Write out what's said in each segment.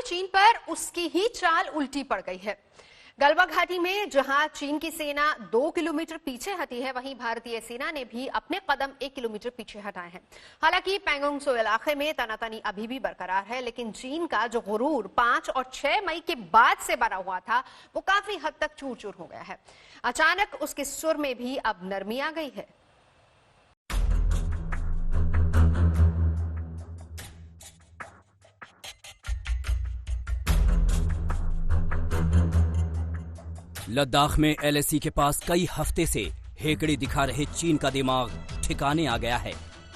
चीन पर उसकी ही चाल उल्टी पड़ गई है। गलवा घाटी में जहां चीन की सेना 2 किलोमीटर पीछे हटी है, वहीं भारतीय सेना ने भी अपने कदम 1 किलोमीटर पीछे हटाए हैं। हालांकि पैंगोंग त्सो इलाके में तनातनी अभी भी बरकरार है, लेकिन चीन का जो गुरूर 5 और 6 मई के बाद से बना हुआ था, वो काफी हद तक चूर चूर हो गया है। अचानक उसके सुर में भी अब नरमी आ गई है। लद्दाख में एलएसी के पास कई हफ्ते से हेकड़ी दिखा रहे चीन का दिमाग ठिकाने आ गया है।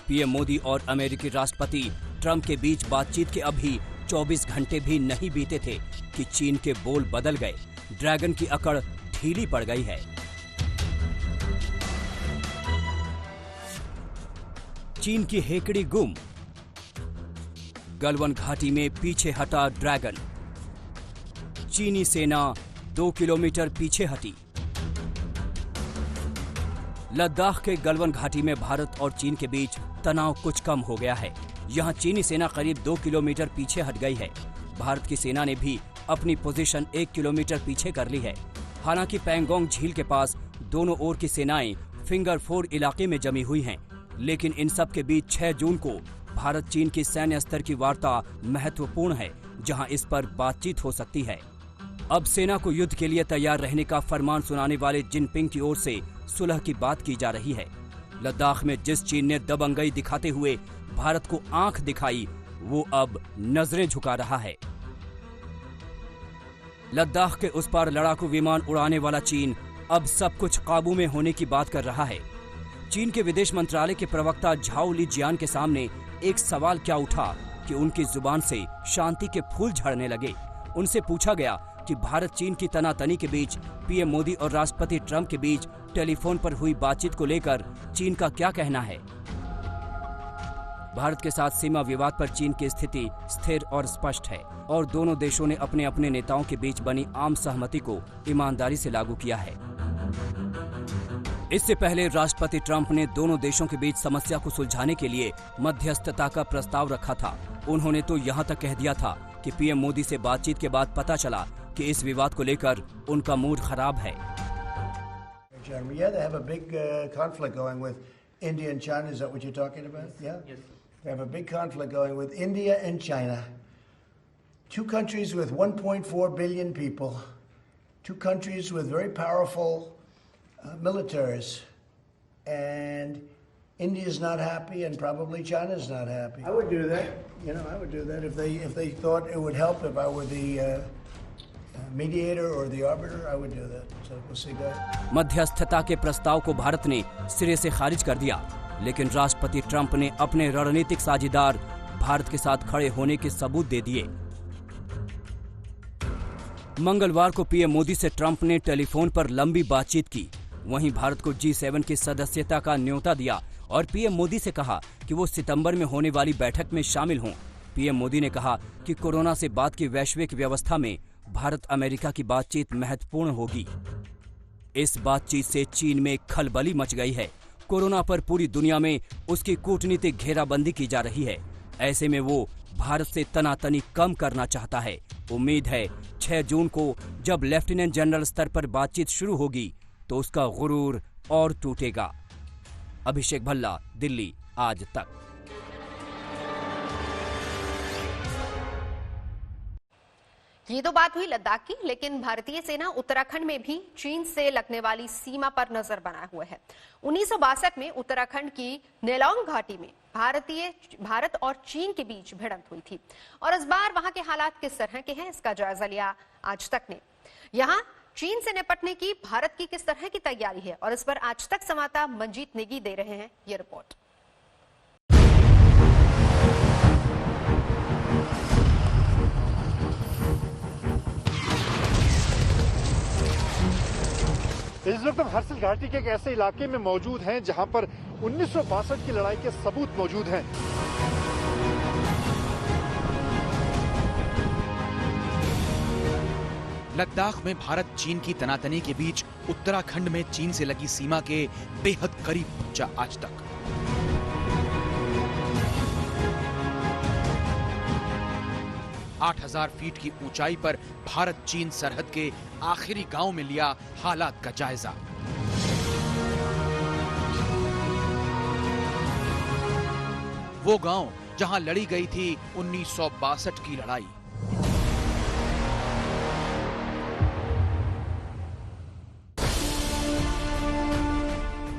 पीएम मोदी और अमेरिकी राष्ट्रपति ट्रंप के बीच बातचीत के अभी 24 घंटे भी नहीं बीते थे कि चीन के बोल बदल गए। ड्रैगन की अकड़ ढीली पड़ गई है। चीन की हेकड़ी गुम, गलवान घाटी में पीछे हटा ड्रैगन, चीनी सेना 2 किलोमीटर पीछे हटी। लद्दाख के गलवान घाटी में भारत और चीन के बीच तनाव कुछ कम हो गया है। यहां चीनी सेना करीब 2 किलोमीटर पीछे हट गई है। भारत की सेना ने भी अपनी पोजीशन 1 किलोमीटर पीछे कर ली है। हालांकि पैंगोंग झील के पास दोनों ओर की सेनाएं फिंगर 4 इलाके में जमी हुई हैं, लेकिन इन सब के बीच 6 जून को भारत चीन की सैन्य स्तर की वार्ता महत्वपूर्ण है, जहां इस पर बातचीत हो सकती है। अब सेना को युद्ध के लिए तैयार रहने का फरमान सुनाने वाले जिनपिंग की ओर से सुलह की बात की जा रही है। लद्दाख में जिस चीन ने दबंगई दिखाते हुए भारत को आंख दिखाई, वो अब नजरें झुका रहा है। लद्दाख के उस पार लड़ाकू विमान उड़ाने वाला चीन अब सब कुछ काबू में होने की बात कर रहा है। चीन के विदेश मंत्रालय के प्रवक्ता झाओ लिजियान के सामने एक सवाल क्या उठा कि उनकी जुबान से शांति के फूल झड़ने लगे। उनसे पूछा गया कि भारत चीन की तनातनी के बीच पीएम मोदी और राष्ट्रपति ट्रंप के बीच टेलीफोन पर हुई बातचीत को लेकर चीन का क्या कहना है। भारत के साथ सीमा विवाद पर चीन की स्थिति स्थिर और स्पष्ट है और दोनों देशों ने अपने अपने नेताओं के बीच बनी आम सहमति को ईमानदारी से लागू किया है। इससे पहले राष्ट्रपति ट्रंप ने दोनों देशों के बीच समस्या को सुलझाने के लिए मध्यस्थता का प्रस्ताव रखा था। उन्होंने तो यहाँ तक कह दिया था कि पीएम मोदी से बातचीत के बाद पता चला कि इस विवाद को लेकर उनका मूड खराब है। Yeah, they have a big conflict going with India and China. Is that what you're talking about? Yeah? Yes. They have a big conflict going with India and China. Two countries with 1.4 billion people. Two countries with very powerful militaries. And India is not happy and probably China is not happy. I would do that. You know, I would do that if they thought it would help. If I were the mediator or the arbiter, I would do that. So we'll see that. मध्यस्थता के प्रस्ताव को भारत ने सिरे से खारिज कर दिया, लेकिन राष्ट्रपति ट्रंप ने अपने रणनीतिक साझेदार भारत के साथ खड़े होने के सबूत दे दिए। मंगलवार को पीएम मोदी से ट्रंप ने टेलीफोन पर लंबी बातचीत की। वहीं भारत को G7 की सदस्यता का न्योता दिया और पीएम मोदी से कहा कि वो सितंबर में होने वाली बैठक में शामिल हों। पीएम मोदी ने कहा कि कोरोना से बाद की वैश्विक व्यवस्था में भारत अमेरिका की बातचीत महत्वपूर्ण होगी। इस बातचीत से चीन में खलबली मच गई है। कोरोना पर पूरी दुनिया में उसकी कूटनीतिक घेराबंदी की जा रही है। ऐसे में वो भारत से तनातनी कम करना चाहता है। उम्मीद है 6 जून को जब लेफ्टिनेंट जनरल स्तर पर बातचीत शुरू होगी तो उसका गुरूर और टूटेगा। अभिषेक भल्ला, दिल्ली, आज तक। ये तो बात हुई लद्दाख की, लेकिन भारतीय सेना उत्तराखंड में भी चीन से लगने वाली सीमा पर नजर बनाए हुए है। 1962 में उत्तराखंड की नेलोंग घाटी में भारत और चीन के बीच भिड़ंत हुई थी और इस बार वहां के हालात किस तरह के हैं, इसका जायजा लिया आज तक ने। यहां चीन से निपटने की भारत की किस तरह की तैयारी है और इस पर आज तक संवाददाता मंजीत नेगी दे रहे हैं ये रिपोर्ट। इस वक्त हम हर्सिल घाटी के एक ऐसे इलाके में मौजूद हैं जहां पर 1962 की लड़ाई के सबूत मौजूद हैं। लद्दाख में भारत चीन की तनातनी के बीच उत्तराखंड में चीन से लगी सीमा के बेहद करीब पहुंचा आज तक। 8000 फीट की ऊंचाई पर भारत चीन सरहद के आखिरी गांव में लिया हालात का जायजा। वो गांव जहां लड़ी गई थी 1962 की लड़ाई।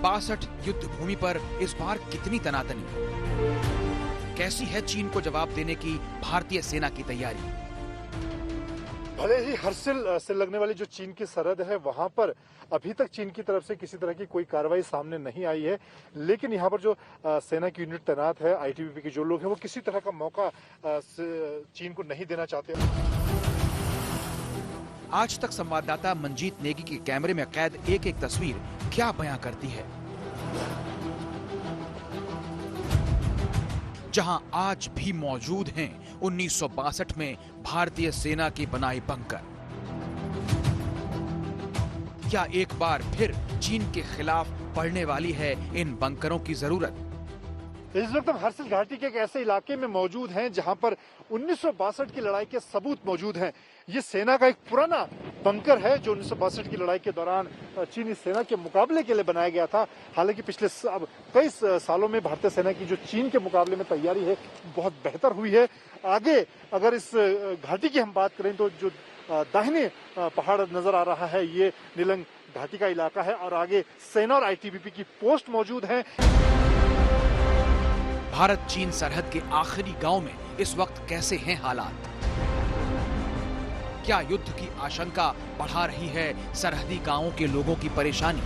बासठ युद्ध भूमि पर इस बार कितनी तनातनी, कैसी है चीन को जवाब देने की भारतीय सेना की तैयारी? भले ही हर्सिल से लगने वाली जो चीन की सरहद है वहां पर अभी तक चीन की तरफ से किसी तरह की कोई कार्रवाई सामने नहीं आई है, लेकिन यहाँ पर जो सेना की यूनिट तैनात है, आईटीबीपी के जो लोग हैं, वो किसी तरह का मौका चीन को नहीं देना चाहते। आज तक संवाददाता मंजीत नेगी के कैमरे में कैद एक एक तस्वीर क्या बयां करती है। जहां आज भी मौजूद हैं 1962 में भारतीय सेना की बनाई बंकर। क्या एक बार फिर चीन के खिलाफ पड़ने वाली है इन बंकरों की जरूरत? इस वक्त हम हर्सिल घाटी के एक ऐसे इलाके में मौजूद हैं जहां पर 1962 की लड़ाई के सबूत मौजूद हैं। ये सेना का एक पुराना बंकर है जो 1962 की लड़ाई के दौरान चीनी सेना के मुकाबले के लिए बनाया गया था। हालांकि पिछले कई सालों में भारतीय सेना की जो चीन के मुकाबले में तैयारी है बहुत बेहतर हुई है। आगे अगर इस घाटी की हम बात करें तो जो दाहिने पहाड़ नजर आ रहा है ये नीलंग घाटी का इलाका है और आगे सेना और आईटीबीपी की पोस्ट मौजूद है। भारत चीन सरहद के आखिरी गांव में इस वक्त कैसे हैं हालात? क्या युद्ध की आशंका बढ़ा रही है सरहदी गांवों के लोगों की परेशानी?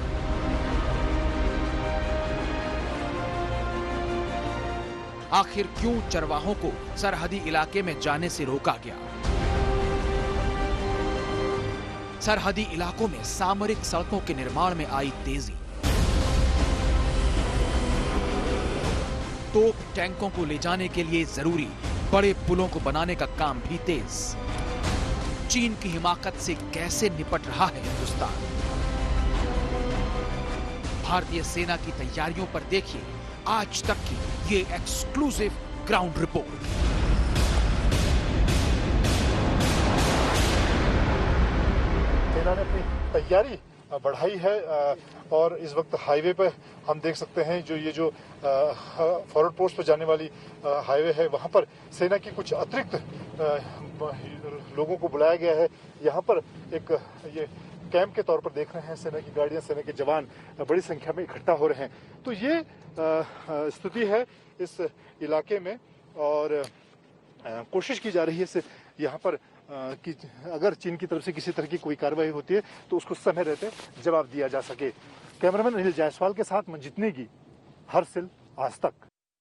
आखिर क्यों चरवाहों को सरहदी इलाके में जाने से रोका गया? सरहदी इलाकों में सामरिक सड़कों के निर्माण में आई तेजी। तोप टैंकों को ले जाने के लिए जरूरी बड़े पुलों को बनाने का काम भी तेज। चीन की हिमाकत से कैसे निपट रहा है हिंदुस्तान? भारतीय सेना की तैयारियों पर देखिए आज तक की ये एक्सक्लूसिव ग्राउंड रिपोर्ट। सेना ने अपनी तैयारी बढ़ाई है और इस वक्त हाईवे पे हम देख सकते हैं जो ये जो फॉरवर्ड पोस्ट पर जाने वाली हाईवे है वहां पर सेना की कुछ अतिरिक्त लोगों को बुलाया गया है। यहाँ पर एक ये कैंप के तौर पर देख रहे हैं सेना की गाड़ियां, सेना के जवान बड़ी संख्या में इकट्ठा हो रहे हैं। तो ये स्थिति है इस इलाके में और कोशिश की जा रही है यहाँ पर कि अगर चीन की तरफ से किसी तरह की कोई कार्रवाई होती है तो उसको समय रहते जवाब दिया जा सके। कैमरामैन अनिल जायसवाल के साथ मंजीत नेगी, हर्सिल, आज तक।